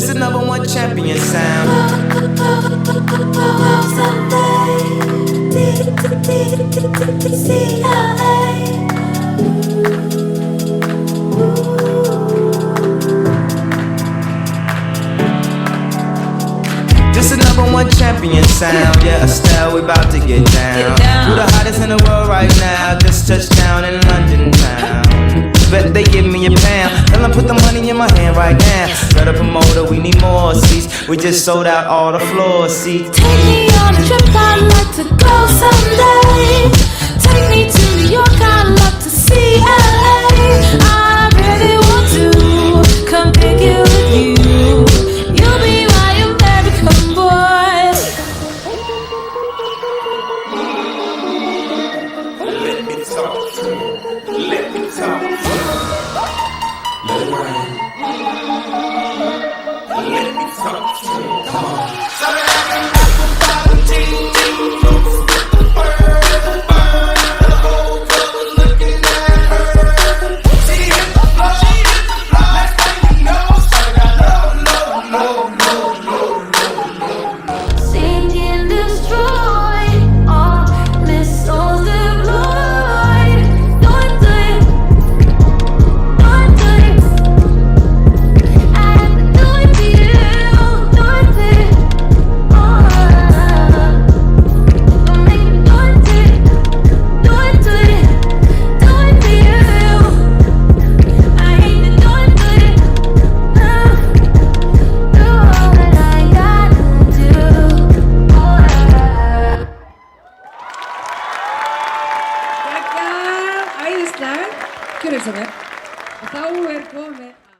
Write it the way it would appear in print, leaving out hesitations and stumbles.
This is number one champion sound. This is number one champion sound. Yeah, Estelle, we about to get down. Who the hottest in the world right now? Just touched down in London town. Bet they give me a pound. Tell them put the money in my hand right now. Got a promoter, we need more seats. We just sold out all the floor seats. Take me on a trip, I'd like to go someday. Take me to New York, I'd love to see LA. I really want to come pick you with you. You'll be my American boy. Let me talk to you. Let me talk to you. Let it rain. Let me talk to you. Come on. Singing, destroy all missiles deployed. Don't do it, don't do it. I have to do it for you, do it for you. Don't make me do it to you, do it to you, do it for you. I hate to do it to you. Do all that I gotta do. Ayos lang. Kaya sa Tao Come.